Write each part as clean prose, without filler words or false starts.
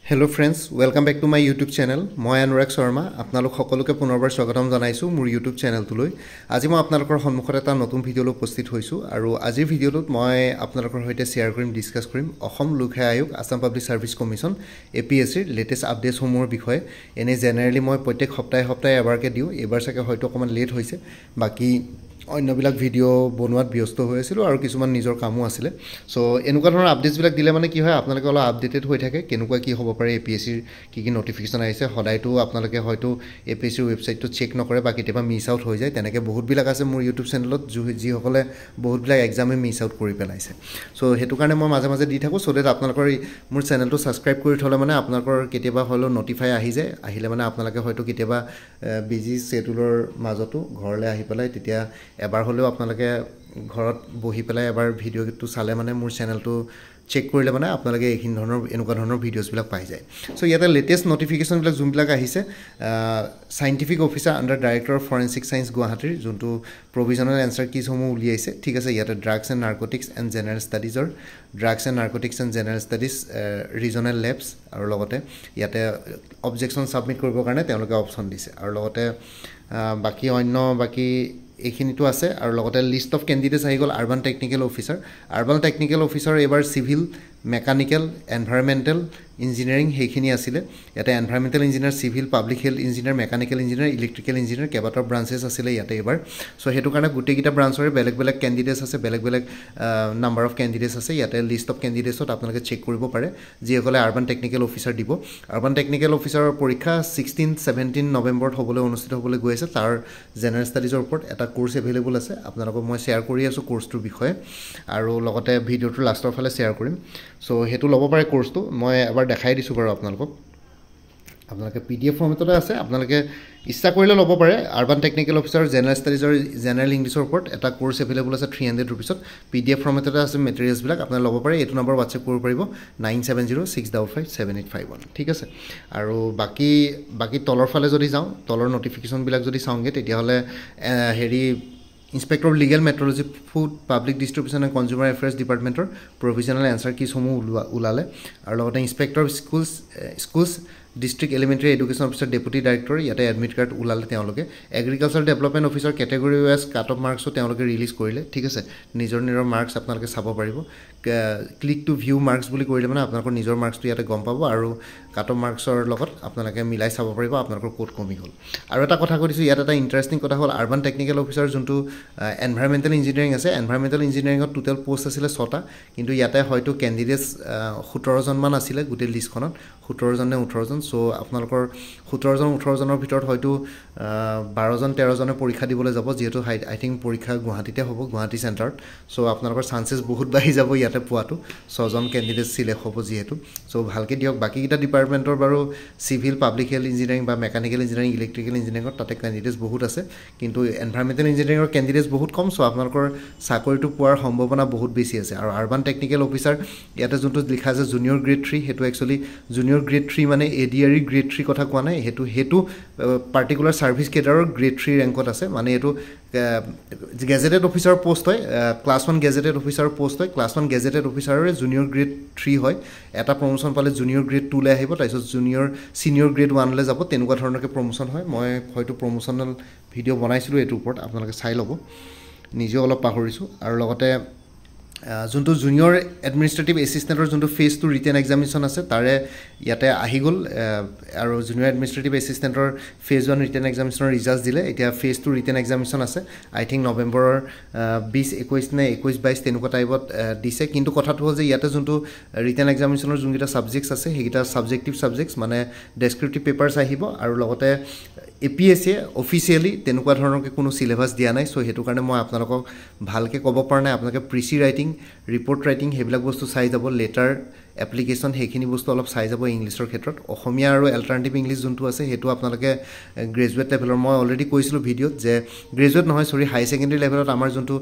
Hello friends, welcome back to my YouTube channel. মই অনুৰাগ শৰ্মা আপোনালোক সকলোকে পুনৰবাৰ স্বাগতম জনাইছো মোৰ YouTube চেনেলটোলৈ। আজি মই আপোনালোকৰ সন্মুখত এটা নতুন ভিডিঅ' লৈ উপস্থিত হৈছো আৰু আজিৰ ভিডিঅ'টোত মই আপোনালোকৰ সৈতে শেয়াৰ কৰিম ডিসকাস কৰিম অসম লোক সেৱা আয়োগ Assam public service commission APSC ৰ লেটেষ্ট আপডেটস সমূহৰ বিষয়ে। এনে জেনাৰেলি মই প্ৰত্যেক সপ্তাহে এবাৰকে দিও, এবাৰ চাগে হয়তো অকমান লেট হৈছে, বাকি অন্যবিলাক ভিডিঅ' বনোৱাত ব্যস্ত হৈ আছিল আৰু কিছুমান নিজৰ কামো আছিল। সো এনেকুৱা ধৰণৰ আপডেটছবিলাক দিলে মানে কি হয় আপোনালোকে অলপ আপডেটেড হৈ থাকে কেনেকুৱা কি হ'ব পাৰে, APSC ৰ কি নটিফিকেশন আহিছে। সদায়তো আপোনালোকে হয়তো APSC ৰ ৱেবছাইটটো চেক নকৰে বা কেতিয়াবা মিছ আউট হৈ যায়, তেনেকৈ বহুতবিলাক আছে মোৰ ইউটিউব চেনেলত যিসকলে বহুতবিলাক এক্সামে মিছ আউট কৰি পেলাইছে। সো সেইটো কাৰণে মই মাজে মাজে দি থাকোঁ, চ' ডেট আপোনালোকৰ মোৰ চেনেলটো ছাবস্ক্ৰাইব কৰি থ'লে মানে আপোনালোকৰ কেতিয়াবা হ'লেও নটিফাই আহি যায়, আহিলে মানে আপোনালোকে হয়তো কেতিয়াবা বিজি শেডুলৰ মাজতো ঘৰলৈ আহি পেলাই তেতিয়া এবাৰ হ'লেও আপোনালোকে ঘৰত বহি পেলাই এবাৰ ভিডিঅ'টো চালে মানে মোৰ চেনেলটো চেক কৰিলে মানে আপোনালোকে এইখিনি ধৰণৰ এনেকুৱা ধৰণৰ ভিডিঅ'ছবিলাক পাই যায়। সো ইয়াতে লেটেষ্ট নটিফিকেশ্যনবিলাক যোনবিলাক আহিছে, scientific officer under director of forensic science গুৱাহাটীৰ যোনটো প্ৰভিজনেল এনচাৰ কিসমূহ উলিয়াইছে, ঠিক আছে। ইয়াতে drugs and narcotics and general ষ্টাডিজৰ drugs and narcotics and general studies regional labs, আৰু লগতে ইয়াতে অবজেকশ্যন ছাবমিট কৰিবৰ কাৰণে তেওঁলোকে অপশ্যন দিছে, আৰু লগতে বাকী এইখিনিতো আছে। আৰু লগতে লিষ্ট অফ কেণ্ডিডেটছ আহি গ'ল। আৰ্বান টেকনিকেল অফিচাৰ এইবাৰ চিভিল, মেকানিকেল, এনভাইৰমেণ্টেল ইঞ্জিনিয়াৰিং সেইখিনি আছিলে। ইয়াতে environmental engineer, civil, public health engineer, mechanical engineer, electrical engineer কেইবাটাও ব্ৰাঞ্চেছ আছিলে ইয়াতে এইবাৰ। চ' সেইটো কাৰণে গোটেইকেইটা ব্ৰাঞ্চৰে বেলেগ বেলেগ কেণ্ডিডেটছ আছে, বেলেগ নাম্বাৰ অফ কেণ্ডিডেটছ আছে। ইয়াতে লিষ্ট অফ কেণ্ডিডেটছত আপোনালোকে চেক কৰিব পাৰে যিসকলে আৰ্বান টেকনিকেল অফিচাৰ দিব। আৰ্বান টেকনিকেল অফিচাৰৰ পৰীক্ষা 16-17 নৱেম্বৰত অনুষ্ঠিত হ'বলৈ গৈ আছে। তাৰ জেনেৰেল ষ্টাডিজৰ ওপৰত এটা কোৰ্চ এভেইলেবল আছে, আপোনালোকক মই শ্বেয়াৰ কৰি আছোঁ কোৰ্চটোৰ বিষয়ে, আৰু লগতে ভিডিঅ'টোৰ লাষ্টৰ ফালে শ্বেয়াৰ কৰিম। চ' সেইটো ল'ব পাৰে কোৰ্চটো, মই এবাৰ দেখাই দিছোঁ বাৰু আপোনালোকে PDF ফৰ্মেটতে আছে, আপোনালোকে ইচ্ছা কৰিলে ল'ব পাৰে। আৰ্বান টেকনিকেল অফিচাৰ জেনেৰেল ষ্টাডিজৰ জেনেৰেল ইংলিছৰ ওপৰত এটা কোৰ্চ এভেইলেবল আছে 300 ৰুপিছত, PDF ফৰ্মেটতে আছে মেটেৰিয়েলছবিলাক, আপোনালোকে ল'ব পাৰে। এইটো নম্বৰ হোৱাটছএপ কৰিব পাৰিব 9706557851, ঠিক আছে। আৰু বাকী তলৰ ফালে যদি যাওঁ, তলৰ নটিফিকেশ্যনবিলাক যদি চাওঁগৈ, তেতিয়াহ'লে inspector of legal metrology, food, public distribution and consumer affairs ডিপাৰ্টমেণ্টৰ প্ৰভিজনেল এনচাৰ কিসমূহ ওলালে, আৰু লগতে inspector of schools district elementary education officer deputy director ইয়াতে এডমিট কাৰ্ড ওলালে তেওঁলোকে। Agriculture development officer category wise cut off মাৰ্কছো তেওঁলোকে ৰিলিজ কৰিলে, ঠিক আছে। নিজৰ মাৰ্কছ আপোনালোকে চাব পাৰিব। ক্লিক টু ভিউ মাৰ্কছ বুলি কৰিলে মানে আপোনালোকৰ নিজৰ মাৰ্কছটো ইয়াতে গম পাব, আৰু কাট অফ মাৰ্কছৰ লগত আপোনালোকে মিলাই চাব পাৰিব আপোনালোকৰ ক'ত কমি হ'ল। আৰু এটা কথা কৈ দিছোঁ, ইয়াত এটা ইণ্টাৰেষ্টিং কথা হ'ল, আৰ্বান টেকনিকেল অফিচাৰ যোনটো এনভাইৰমেণ্টেল ইঞ্জিনিয়াৰিং আছে, এনভাইৰমেণ্টেল ইঞ্জিনিয়াৰিঙত টোটেল পোষ্ট আছিলে 6টা, কিন্তু ইয়াতে হয়তো কেণ্ডিডেটছ 17জনমান আছিলে গোটেই লিষ্টখনত, 17জন নে 18জন। চ' আপোনালোকৰ 17জন-18জনৰ ভিতৰত হয়তো 12-13জনে পৰীক্ষা দিবলৈ যাব, যিহেতু আই থিংক পৰীক্ষা গুৱাহাটীতে হ'ব, গুৱাহাটী চেণ্টাৰত। চ' আপোনালোকৰ চান্সেছ বহুত বাঢ়ি যাব ইয়াতে পোৱাটো, 6জন কেণ্ডিডেট চিলেক্ট হ'ব যিহেতু। চ' ভালকৈ দিয়ক। বাকীকেইটা ডিপাৰ্টমেণ্টৰ বাৰু চিভিল, পাব্লিক হেল্থ ইঞ্জিনিয়াৰিং বা মেকানিকেল ইঞ্জিনিয়াৰিং, ইলেক্ট্ৰিকেল ইঞ্জিনিয়াৰিঙত তাতে কেণ্ডিডেটছ বহুত আছে, কিন্তু এনভাইৰমেণ্টেল ইঞ্জিনিয়াৰিঙৰ কেণ্ডিডেটছ বহুত কম। চ' আপোনালোকৰ চাকৰিটো পোৱাৰ সম্ভাৱনা বহুত বেছি আছে। আৰু আৰ্বান টেকনিকেল অফিচাৰ ইয়াতে যোনটো লিখা আছে জুনিয়ৰ গ্ৰেড 3, সেইটো একচুৱেলি জুনিয়ৰ গ্ৰেড 3 মানে ADRE গ্ৰেড 3 কথা কোৱা নাই, সেইটো পাৰ্টিকুলাৰ ছাৰ্ভিচ কেডাৰৰ গ্ৰেড 3 ৰেংকত আছে। মানে এইটো গেজেটেড অফিচাৰৰ পষ্ট হয়, ক্লাছ 1 গেজেটেড অফিচাৰৰ পষ্ট হয়। ক্লাছ 1 গেজেটেড অফিচাৰৰে জুনিয়ৰ গ্ৰেড 3 হয়। এটা প্ৰমোশ্যন পালে জুনিয়ৰ গ্ৰেড 2লৈ আহিব, তাৰপিছত ছিনিয়ৰ গ্ৰেড 1লৈ যাব, তেনেকুৱা ধৰণৰকৈ প্ৰমোশ্যন হয়। মই হয়তো প্ৰমোশ্যনেল ভিডিঅ' বনাইছিলোঁ এইটোৰ ওপৰত, আপোনালোকে চাই ল'ব, নিজেও অলপ পাহৰিছোঁ। আৰু লগতে যোনটো জুনিয়ৰ এডমিনিষ্ট্ৰেটিভ এছিষ্টেণ্টৰ যোনটো ফেজ 2 ৰিটেন এক্সামিনেশ্যন আছে, তাৰে ইয়াতে আহি গ'ল, আৰু জুনিয়ৰ এডমিনিষ্ট্ৰেটিভ এছিষ্টেণ্টৰ ফেজ 1 ৰিটেন এক্সামিনেশ্যনৰ ৰিজাল্ট দিলে। এতিয়া ফেজ 2 ৰিটেন এক্সামিনেশ্যন আছে, আই থিংক নৱেম্বৰৰ 20-21 নে 21-22 তেনেকুৱা টাইপত দিছে। কিন্তু কথাটো হ'ল যে ইয়াতে যোনটো ৰিটেন এক্সামিনেশ্যনৰ যোনকেইটা ছাবজেক্টছ আছে, সেইকেইটা ছাবজেক্টিভ ছাবজেক্টছ, মানে ডেছক্ৰিপটিভ পেপাৰ্ছ আহিব। আৰু লগতে APSCয়ে অফিচিয়েলি তেনেকুৱা ধৰণৰকৈ কোনো চিলেবাছ দিয়া নাই। চ' সেইটো কাৰণে মই আপোনালোকক ভালকৈ ক'ব পৰা নাই। আপোনালোকে প্ৰিচি ৰাইটিং, ৰিপৰ্ট ৰাইটিং সেইবিলাক বস্তু চাই যাব, লেটাৰ এপ্লিকেশ্যন সেইখিনি বস্তু অলপ চাই যাব ইংলিছৰ ক্ষেত্ৰত। অসমীয়া আৰু এল্টাৰনেটিভ ইংলিছ যোনটো আছে সেইটো আপোনালোকে গ্ৰেজুৱেট লেভেলৰ, মই অলৰেডি কৈছিলোঁ ভিডিঅ'ত যে গ্ৰেজুৱেট নহয়, হাই ছেকেণ্ডেৰী লেভেলত আমাৰ যোনটো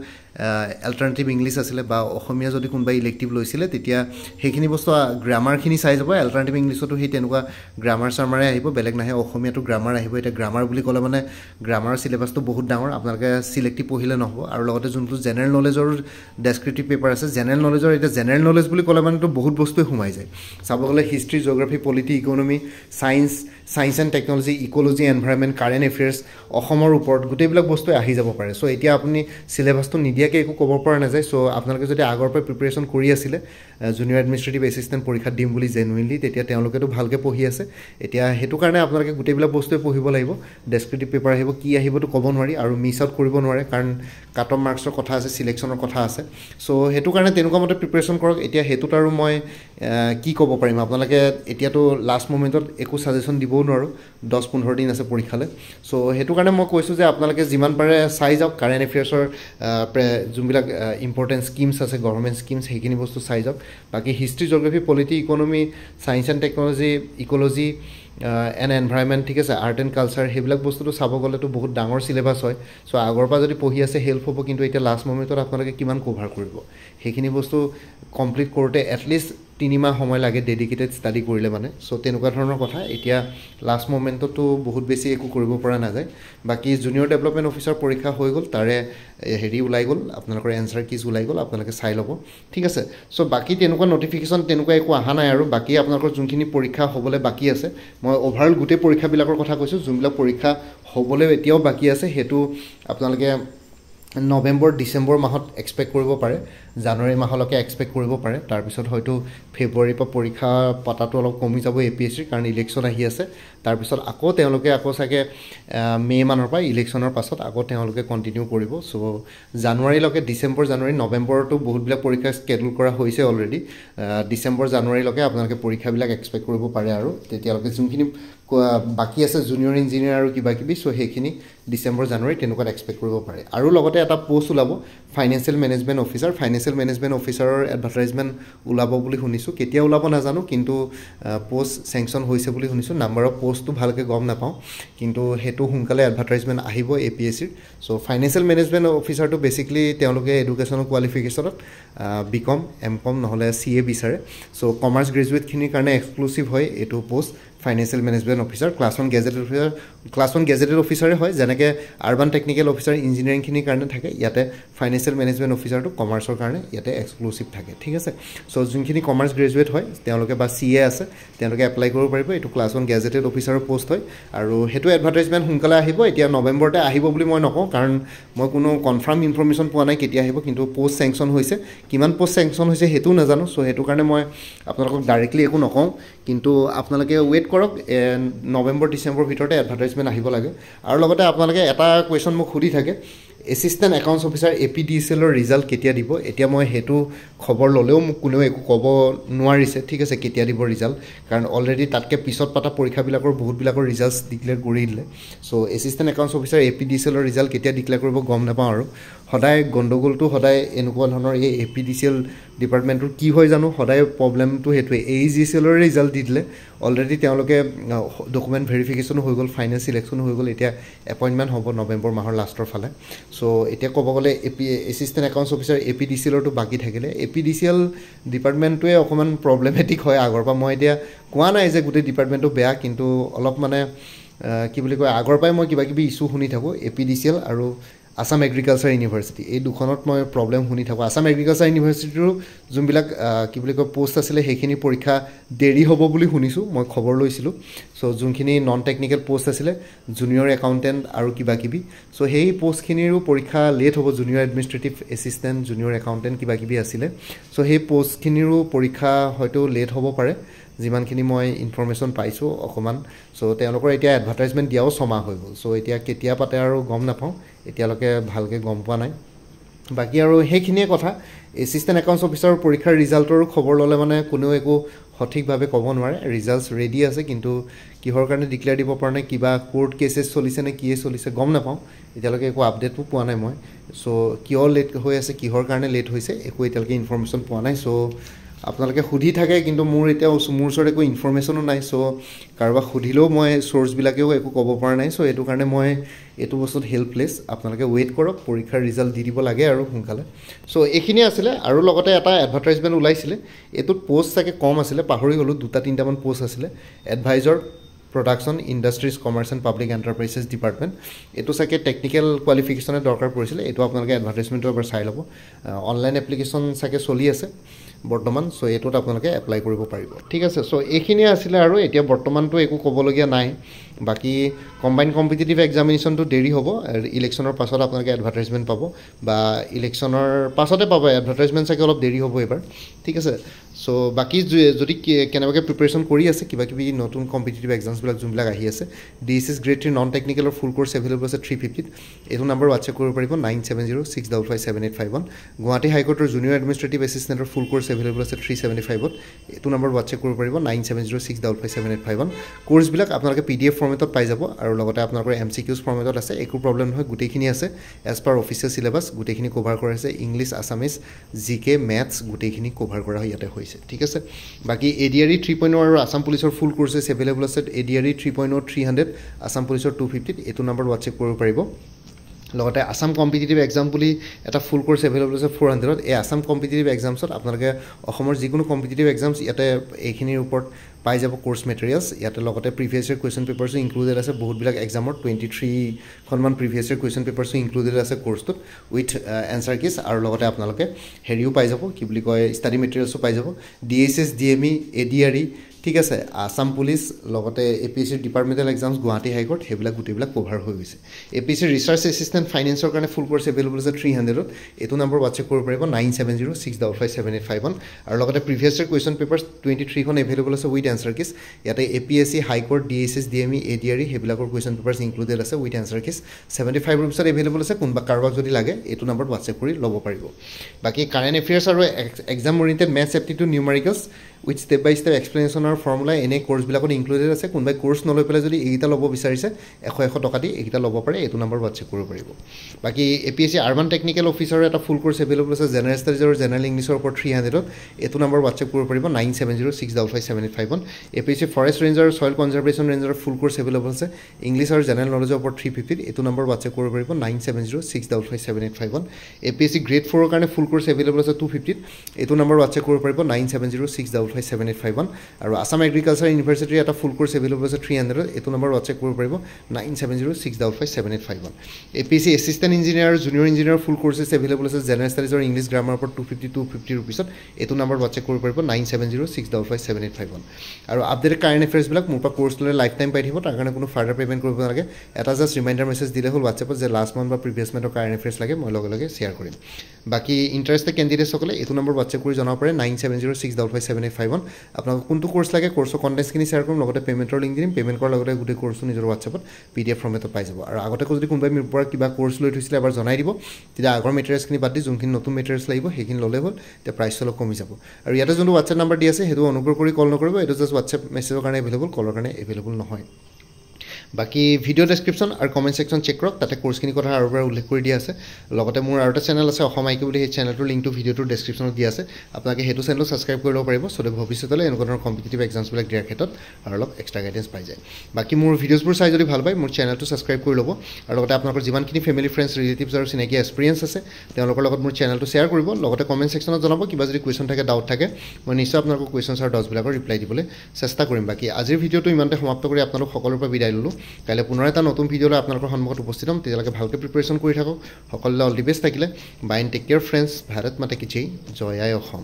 এল্টাৰনেটিভ ইংলিছ আছিলে বা অসমীয়া যদি কোনোবাই ইলেক্টিভ লৈছিলে, তেতিয়া সেইখিনি বস্তু গ্ৰামাৰখিনি চাই যাব। এল্টাৰনেটিভ ইংলিছতো সেই তেনেকুৱা গ্ৰামাৰ চামাৰে আহিব, বেলেগ নাহে। অসমীয়াটো গ্ৰামাৰ আহিব। এতিয়া গ্ৰামাৰ বুলি ক'লে মানে গ্ৰামাৰৰ চিলেবাছটো বহুত ডাঙৰ, আপোনালোকে চিলেক্টিভ পঢ়িলে নহ'ব। আৰু লগতে যোনটো জেনেৰেল নলেজৰ ডেছক্ৰিপটিভ পেপাৰ আছে, জেনেৰেল নলেজৰ, এতিয়া জেনেৰেল নলেজ বুলি ক'লে মানেতো বহুত বস্তুৱে সোমাই যায় চাব গ'লে history geography polity economy science and technology ecology environment current affairs অসমৰ ওপৰত গোটেইবিলাক বস্তু আহি যাব পাৰে চ' এতিয়া আপুনি সিলেবাছটো নিদিয়াকৈ একো ক'ব পৰা নাযায় চ' আপোনালোকে যদি আগৰ পৰা প্ৰিপেৰেশ্যন কৰি আছিলে জুনিয়ৰ এডমিনিষ্ট্ৰেটিভ এছিষ্টেণ্ট পৰীক্ষা দিম বুলি জেনুইনলি তেতিয়া তেওঁলোকেতো ভালকৈ পঢ়ি আছে এতিয়া সেইটো কাৰণে আপোনালোকে গোটেইবিলাক বস্তুৱে পঢ়িব লাগিব ডেছক্ৰিপটিভ পেপাৰ আহিব কি আহিবতো ক'ব নোৱাৰি আৰু মিছ আউট কৰিব নোৱাৰে কাৰণ কাট অফ মাৰ্কছৰ কথা আছে চিলেকশ্যনৰ কথা আছে চ' সেইটো কাৰণে তেনেকুৱা মতে প্ৰিপেৰেশ্যন কৰক এতিয়া সেইটোত আৰু মই কি ক'ব পাৰিম আপোনালোকে এতিয়াতো লাষ্ট মোমেণ্টত একো ছাজেশ্যন দিবও নোৱাৰোঁ 10-15 দিন আছে পৰীক্ষালৈ চ' সেইটো কাৰণে মই কৈছোঁ যে আপোনালোকে যিমান পাৰে চাই যাওক কাৰেণ্ট এফেয়াৰ্ছৰ যোনবিলাক ইম্পৰ্টেণ্ট স্কিমছ আছে গভৰ্ণমেণ্ট স্কিমছ সেইখিনি বস্তু চাই যাওক বাকী history geography polity economy science and technology ecology and environment ঠিক আছে আৰ্ট এণ্ড কালচাৰ সেইবিলাক বস্তুটো চাব গ'লেতো বহুত ডাঙৰ চিলেবাছ হয় চ' আগৰ পৰা যদি পঢ়ি আছে হেল্প হ'ব কিন্তু এতিয়া লাষ্ট মোমেণ্টত আপোনালোকে কিমান কভাৰ কৰিব সেইখিনি বস্তু কমপ্লিট কৰোঁতে এটলিষ্ট 3 মাহ সময় লাগে ডেডিকেটেড ষ্টাডি কৰিলে মানে চ' তেনেকুৱা ধৰণৰ কথা এতিয়া লাষ্ট মোমেণ্টতো বহুত বেছি একো কৰিব পৰা নাযায় বাকী জুনিয়ৰ ডেভেলপমেণ্ট অফিচাৰ পৰীক্ষা হৈ গ'ল তাৰে হেৰি ওলাই গ'ল আপোনালোকৰ এনচাৰ কিজ ওলাই গ'ল আপোনালোকে চাই ল'ব ঠিক আছে চ' বাকী তেনেকুৱা নটিফিকেশ্যন তেনেকুৱা একো অহা নাই আৰু বাকী আপোনালোকৰ যোনখিনি পৰীক্ষা হ'বলৈ বাকী আছে মই অভাৰঅল গোটেই পৰীক্ষাবিলাকৰ কথা কৈছোঁ যোনবিলাক পৰীক্ষা হ'বলৈ এতিয়াও বাকী আছে সেইটো আপোনালোকে নৱেম্বৰ ডিচেম্বৰ মাহত এক্সপেক্ট কৰিব পাৰে জানুৱাৰী মাহলৈকে এক্সপেক্ট কৰিব পাৰে তাৰপিছত হয়তো ফেব্ৰুৱাৰীৰ পৰা পৰীক্ষা পাতাটো অলপ কমি যাব APSCৰ কাৰণ ইলেকশ্যন আহি আছে তাৰপিছত আকৌ তেওঁলোকে আকৌ চাগে মে' মানৰ পৰা ইলেকশ্যনৰ পাছত আকৌ তেওঁলোকে কণ্টিনিউ কৰিব চ' জানুৱাৰীলৈকে ডিচেম্বৰ জানুৱাৰী নৱেম্বৰতো বহুতবিলাক পৰীক্ষা স্কেডুল কৰা হৈছে অলৰেডি ডিচেম্বৰ জানুৱাৰীলৈকে আপোনালোকে পৰীক্ষাবিলাক এক্সপেক্ট কৰিব পাৰে আৰু তেতিয়ালৈকে যোনখিনি বাকী আছে জুনিয়ৰ ইঞ্জিনিয়াৰ আৰু কিবা কিবি চ' সেইখিনি ডিচেম্বৰ জানুৱাৰী তেনেকুৱাত এক্সপেক্ট কৰিব পাৰে আৰু লগতে এটা পোষ্ট ওলাব ফাইনেন্সিয়েল মেনেজমেণ্ট অফিচাৰৰ এডভাৰটাইজমেণ্ট ওলাব বুলি শুনিছোঁ কেতিয়া ওলাব নাজানো কিন্তু পোষ্ট চেংচন হৈছে বুলি শুনিছোঁ নাম্বাৰ অফ পোষ্টটো ভালকৈ গম নাপাওঁ কিন্তু সেইটো সোনকালে এডভাৰটাইজমেণ্ট আহিব APSCৰ চ' ফাইনেন্সিয়েল মেনেজমেণ্ট অফিচাৰটো বেচিকলি তেওঁলোকে এডুকেশ্যনৰ কোৱালিফিকেশ্যনত BCom MCom নহ'লে CA বিচাৰে চ' কমাৰ্চ গ্ৰেজুৱেটখিনিৰ কাৰণে এক্সক্লুচিভ হয় এইটো post financial management officer class 1 gazetted অফিচাৰে হয় যেনেকৈ আৰ্বান টেকনিকেল অফিচাৰ ইঞ্জিনিয়াৰিংখিনিৰ কাৰণে থাকে ইয়াতে ফাইনেন্সিয়েল মেনেজমেণ্ট অফিচাৰটো কমাৰ্চৰ কাৰণে ইয়াতে এক্সক্লুচিভ থাকে ঠিক আছে চ' যোনখিনি কমাৰ্চ গ্ৰেজুৱেট হয় তেওঁলোকে বা CA আছে তেওঁলোকে এপ্লাই কৰিব পাৰিব এইটো ক্লাছ 1 গেজেটেড অফিচাৰৰ পোষ্ট হয় আৰু সেইটো এডভাৰটাইজমেণ্ট সোনকালে আহিব এতিয়া নৱেম্বৰতে আহিব বুলি মই নকওঁ কাৰণ মই কোনো কনফাৰ্ম ইনফৰ্মেশ্যন পোৱা নাই কেতিয়া আহিব কিন্তু পোষ্ট চেংচন হৈছে কিমান পোষ্ট চেংচন হৈছে সেইটোও নাজানো চ' সেইটো কাৰণে মই আপোনালোকক ডাইৰেক্টলি একো নকওঁ কিন্তু আপোনালোকে ৱেইট কৰক নৱেম্বৰ ডিচেম্বৰ ভিতৰতে এডভাৰটাইজমেণ্ট আহিব লাগে আৰু লগতে আপোনালোকে এটা কুৱেশ্যন মোক সুধি থাকে এছিষ্টেণ্ট একাউণ্টছ অফিচাৰ APDCLৰ ৰিজাল্ট কেতিয়া দিব এতিয়া মই সেইটো খবৰ ল'লেও মোক কোনেও একো ক'ব নোৱাৰিছে ঠিক আছে কেতিয়া দিব ৰিজাল্ট কাৰণ অলৰেডি তাতকৈ পিছত পতা পৰীক্ষাবিলাকৰ বহুতবিলাকৰ ৰিজাল্টছ ডিক্লেয়াৰ কৰি দিলে চ' এছিষ্টেণ্ট একাউণ্টছ অফিচাৰ APDCLৰ ৰিজাল্ট কেতিয়া ডিক্লেয়াৰ কৰিব গম নাপাওঁ আৰু সদায় গণ্ডগোলটো সদায় এনেকুৱা ধৰণৰ এই APDCL ডিপাৰ্টমেণ্টটোৰ কি হয় জানো সদায় প্ৰব্লেমটো সেইটোৱে AEGCLৰ ৰিজাল্ট দি দিলে অলৰেডি তেওঁলোকে ডকুমেণ্ট ভেৰিফিকেশ্যনো হৈ গ'ল ফাইনেল চিলেকশ্যনো হৈ গ'ল এতিয়া এপইণ্টমেণ্ট হ'ব নৱেম্বৰ মাহৰ লাষ্টৰ ফালে চ' এতিয়া ক'ব গ'লে এছিষ্টেণ্ট একাউণ্টছ অফিচাৰ APDCLৰটো বাকী থাকিলে APDCL ডিপাৰ্টমেণ্টটোৱে অকণমান প্ৰব্লেমেটিক হয় আগৰ পৰা মই এতিয়া কোৱা নাই যে গোটেই ডিপাৰ্টমেণ্টটো বেয়া কিন্তু অলপ মানে কি বুলি কয় আগৰ পৰাই মই কিবা কিবি ইছ্যু শুনি থাকোঁ APDCL আৰু আসাম এগ্ৰিকালচাৰ ইউনিভাৰ্চিটি এই দুখনত মই প্ৰব্লেম শুনি থাকোঁ আসাম এগ্ৰিকালচাৰ ইউনিভাৰ্চিটিৰো যোনবিলাক কি বুলি কয় পোষ্ট আছিলে সেইখিনি পৰীক্ষা দেৰি হ'ব বুলি শুনিছোঁ মই খবৰ লৈছিলোঁ চ' যোনখিনি নন টেকনিকেল পোষ্ট আছিলে জুনিয়ৰ একাউণ্টেণ্ট আৰু কিবা কিবি চ' সেই পোষ্টখিনিৰো পৰীক্ষা লেট হ'ব junior administrative assistant junior accountant কিবা কিবি আছিলে চ' সেই পোষ্টখিনিৰো পৰীক্ষা হয়তো লেট হ'ব পাৰে যিমানখিনি মই ইনফৰ্মেশ্যন পাইছোঁ অকণমান চ' তেওঁলোকৰ এতিয়া এডভাৰটাইজমেণ্ট দিয়াও 6 মাহ হৈ গ'ল চ' এতিয়া কেতিয়া পাতে আৰু গম নাপাওঁ এতিয়ালৈকে ভালকৈ গম পোৱা নাই বাকী আৰু সেইখিনিয়ে কথা এছিষ্টেণ্ট একাউণ্টছ অফিচাৰৰ পৰীক্ষাৰ ৰিজাল্টৰো খবৰ ল'লে মানে কোনেও একো সঠিকভাৱে ক'ব নোৱাৰে ৰিজাল্টছ ৰেডি আছে কিন্তু কিহৰ কাৰণে ডিক্লেয়াৰ দিব পৰা নাই কিবা কোৰ্ট কেছেছ চলিছে নে কিয়ে চলিছে গম নাপাওঁ এতিয়ালৈকে একো আপডেটো পোৱা নাই মই চ' কিয় লেট হৈ আছে কিহৰ কাৰণে লেট হৈছে একো এতিয়ালৈকে ইনফৰ্মেশ্যন পোৱা নাই চ' আপোনালোকে সুধি থাকে কিন্তু মোৰ ওচৰত একো ইনফৰ্মেশ্যনো নাই চ' কাৰোবাক সুধিলেও মই চ'ৰ্চবিলাকেও একো ক'ব পৰা নাই চ' এইটো কাৰণে মই এইটো বস্তুত হেল্পলেছ আপোনালোকে ৱেইট কৰক পৰীক্ষাৰ ৰিজাল্ট দি দিব লাগে আৰু সোনকালে চ' এইখিনিয়ে আছিলে আৰু লগতে এটা এডভাৰটাইজমেণ্ট ওলাইছিলে এইটোত পোষ্ট চাগে কম আছিলে পাহৰি গ'লোঁ 2-3টামান পোষ্ট আছিলে adviser production industries commerce and public enterprises department এইটো চাগে টেকনিকেল কোৱালিফিকেশ্যনে দৰকাৰ পৰিছিলে এইটো আপোনালোকে এডভাৰটাইজমেণ্টৰ এবাৰ চাই ল'ব অনলাইন এপ্লিকেশ্যন চাগে চলি আছে বৰ্তমান সো এটোত আপোনালোকে এপ্লাই কৰিব পাৰিব ঠিক আছে সো এইখিনি আছিল আৰু এতিয়া বৰ্তমানটো একো ক'বলগীয়া নাই বাকি কম্বাইন কম্পিটিটিভ এক্সামিনেশনটো দেৰি হ'ব ইলেকশনৰ পাছত আপোনালোকে এডভাৰটাইজমেন্ট পাব বা ইলেকশনৰ পাছতে পাব এডভাৰটাইজমেন্ট চাগে অলপ দেৰি হ'ব এবাৰ ঠিক আছে সো বাকি যদি কেনেবাকে প্ৰিপাৰেচন কৰি আছে কিবা কিবি নতুন কম্পিটিটিভ এক্সামছ বিলাক যোনবিলাক আহি আছে ডিএসএস গ্ৰেড 3 নন টেকনিক্যালৰ ফুল কোৰ্স এভেইলেবল আছে 350 এটো নম্বৰ WhatsApp কৰিব পাৰিব 9706557851 গুৱাহাটী হাইকোৰ্টৰ জুনিয়ৰ এডমিনিষ্ট্ৰেটিভ এছিষ্টেণ্টৰ ফুল কোৰ্স এভেইলেবল আছে 375 এটো নম্বৰ WhatsApp কৰিব পাৰিব 9706557851 কোৰ্স বিলাক আপোনালোকে PDF ফৰ্মেটত পাই যাব আৰু লগতে আপোনালোকৰ MCQs ফৰ্মেটত আছে একো প্ৰবলেম নহয় গুটেইখিনি আছে এজ পাৰ অফিচিয়েল সিলেবাস গুটেইখিনি কভাৰ কৰা আছে ইংলিশ আসামিজ জিকে ম্যাথছ গুটেইখিনি কভাৰ কৰা ইয়াতে হৈছে ঠিক আছে বাকি ADRE 3.0 আৰু আসাম পুলিচৰ ফুল কোৰ্সেস এভেইলেবল আছে ADRE 3.0 300 আসাম পুলিচৰ 250 এটো নম্বৰ WhatsApp কৰিব পাৰিব লগতে আসাম কম্পিটিটিভ এক্সাম বুলি এটা ফুল কোৰ্স এভেইলেবল আছে 400 এই আসাম কম্পিটিটিভ এক্সামছত আপোনালোকে অসমৰ যিকোনো কম্পিটিটিভ এক্সামছ ইয়াতে এইখিনিৰ ওপৰত পাই যাব কোৰ্স মেটেৰিয়েলছ ইয়াতে লগতে প্ৰিভিয়াছ ইয়াৰ কোৱেশ্চন পেপাৰছো ইনক্লুডেড আছে বহুত বিলাক এক্সামৰ 23 খনমান প্ৰিভিয়াছ ইয়াৰ কোৱেশ্চন পেপাৰছো ইনক্লুডেড আছে কোৰ্সটোত উইথ এনসাৰ কিছ আৰু লগতে আপোনালোকে হেৰিও পাই যাব কি বুলি কয় ষ্টাডি মেটেৰিয়েলছো পাই যাব ডিএসএস ডিএমই ADRE ঠিক আছে আসাম পুলিচ লগতে APSC departmental exams Guwahati high court হেবিলাক গুটেবিলাক কভাৰ হৈ গৈছে এপিএসসি ৰিসাৰ্চ এসিস্টেন্ট ফাইনান্সৰ কাৰণে ফুল কোৰ্স এভেইলেবল আছে 300 এটো নম্বৰ WhatsApp কৰিব পাৰিব 9706557851 আৰু লগতে প্ৰিভিয়াছ ইয়াৰ কোৱেশ্চন পেপাৰছ 23 খন এভেইলেবল আছে উইথ এনসাৰ কিছ ইয়াতে APSC high court DSS DME ADRE হেবিলাকৰ কোৱেশ্চন পেপাৰছ ইনক্লুডেড আছে উইথ এনসাৰ কিছ 75 ৰুপিছত এভেইলেবল আছে কোনবা কাৰোবাক যদি লাগে এটো নম্বৰ WhatsApp কৰি ল'ব পাৰিব বাকি কাৰেন্ট এফেয়াৰ্ছ আৰু exam oriented maths aptitude numericals with step by step এক্সপ্লেনেশ্যনৰ ফৰ্মুলা এনে কোৰ্স বিলাকত ইনক্লুডেড আছে কোনবাই কোৰ্স নলৈ পেলাই যদি এইটা ল'ব বিচাৰিছে 100 টকা দি এইটা ল'ব পাৰে এটো নম্বৰ WhatsApp কৰিব পাৰিব বাকি এপিএসসি আৰবান টেকনিক্যাল অফিচাৰৰ এটা ফুল কোৰ্স এভেইলেবল আছে জেনাৰেল ষ্টাডিজ আৰু জেনাৰেল ইংলিছৰ ওপৰত 300 এটো নম্বৰ WhatsApp কৰিব পাৰিব 9706557851 এপিএসসি ফৰেষ্ট ৰেঞ্জাৰ আৰু সয়েল কনজাৰভেশ্যন ৰেঞ্জাৰ ফুল কোৰ্স এভেইলেবল আছে ইংলিছ আৰু জেনাৰেল নলেজৰ ওপৰত 350 এটো নম্বৰ WhatsApp কৰিব পাৰিব 9706557851 এপিএসসি গ্ৰেড 4 ৰ কাৰণে ফুল কোৰ্স এভেইলেবল আছে 250 এটো নম্বৰ WhatsApp কৰিব পাৰিব 9706557851 আৰু আসাম এগ্ৰিকালচাৰ ইউনিভাৰ্চিটিৰ এটা ফুল কোৰ্স এভেইলেবল আছে 300 এটো নম্বৰ WhatsApp কৰিব পাৰিব 9706557851 APSC assistant engineer junior engineer full courses available আছে জেনাৰেল ষ্টাডিজ আৰু ইংলিছ গ্ৰামাৰ ওপৰত 250 ৰুপিছত এটো নম্বৰ WhatsApp কৰিব পাৰিব 9706557851 আৰু আপডেটেড কাৰেন্ট এফেয়াৰ্ছ বিলাক মোৰ পৰা কোৰ্স ললে লাইফ টাইম পাই থাকিব তাৰ কাৰণে কোনো ফাৰ্ডাৰ পেমেন্ট কৰিব নালাগে এটা জাস্ট ৰিমাইন্ডাৰ মেছেজ দিলে হ'ল WhatsAppত যে লাষ্ট মান্থ বা প্ৰিভিয়াছ মান্থৰ কাৰেন্ট এফেয়াৰ্ছ লাগে মই লগে লগে শেয়াৰ কৰিম বাকি ইন্টাৰেষ্টেড কেণ্ডিডেটছ সকলে এটো নম্বৰ WhatsApp কৰি জনাব পাৰে 9706557851 আপোনাক কোনটো কোৰ্স লাগে কোৰ্সৰ কন্টেন্টছ খিনি শেয়াৰ কৰিম লগতে পেমেন্টৰ লিংক দিম পেমেন্ট কৰাৰ লগতে গুটেই কোৰ্সটো নিজৰ WhatsAppত PDF ফৰ্মেটত পাই যাব আৰু আগতে যদি কোনোবাই মোৰ পৰা কিবা কোৰ্স লৈ থৈছিলে এবাৰ জনাই দিব তেতিয়া আগৰ মেটেৰিয়েলছ খিনি বাদ দি যোনখিনি নতুন মেটেৰিয়েলছ লাগিব সেইখিনি ললে হ'ল তে প্ৰাইস অলপ কমি যাব আৰু ইয়াতে যোনটো WhatsApp নম্বৰ দি আছে হেতু অনুগ্ৰহ কৰি কল নকৰিব এটো জাস্ট WhatsApp মেছেজৰ কাৰণে এভেইলেবল কলৰ কাৰণে এভেইলেবল নহয় বাকি ভিডিও ডেসক্ৰিপচন আৰু কমেন্ট সেকশন চেক কৰক তাতে কোৰ্সখিনি কথা আৰু এবাৰ উল্লেখ কৰি দিয়া আছে লগতে মোৰ আৰু এটা চেনেল আছে অসম আইকিউ বুলি এই চেনেলটোৰ লিংকটো ভিডিওটোৰ ডেসক্ৰিপচনত দিয়া আছে আপোনালোকে হেতু চেনেলটো সাবস্ক্ৰাইব কৰি ল'ব পাৰিব সো ভৱিষ্যতলৈ এনেকুৱা ধৰণৰ কম্পিটিটিভ এক্সামছ বিলাক দিয়াৰ ক্ষেত্ৰত আৰু অলপ এক্সট্ৰা গাইডেন্স পাই যায় বাকি মোৰ ভিডিওছবোৰ চাই যদি ভাল পায় মোৰ চেনেলটো সাবস্ক্ৰাইব কৰি ল'ব আৰু লগতে আপোনালোকৰ যিমানখিনি ফেমিলি ফ্ৰেণ্ডছ ৰিলেটিভছ আৰু চিনাকি এক্সপেৰিয়েন্স আছে তেওঁলোকৰ লগত মোৰ চেনেলটো শেয়াৰ কৰিব লগতে কমেন্ট সেকশনত জনাব কিবা যদি কোৱেশ্চন থাকে ডাউট থাকে মই নিশ্চয় আপোনালোকৰ কোৱেশ্চনছ আৰু ডাউটছ বিলাকৰ ৰিপ্লাই দিবলৈ চেষ্টা কৰিম বাকি আজিৰ ভিডিওটো ইমানতে সমাপ্ত কৰি আপোনালোক সকলোৰ পৰা বিদায় ললো কাইলৈ পুনৰ এটা নতুন ভিডিও লৈ আপোনালোকৰ সন্মুখত উপস্থিত হ'ম তেতিয়ালৈকে ভালকৈ প্ৰিপাৰেচন কৰি থাকক সকলোলৈ অল দি বেষ্ট থাকিলে bye and take care friends Bharat Mata কি জয় জয় আই অসম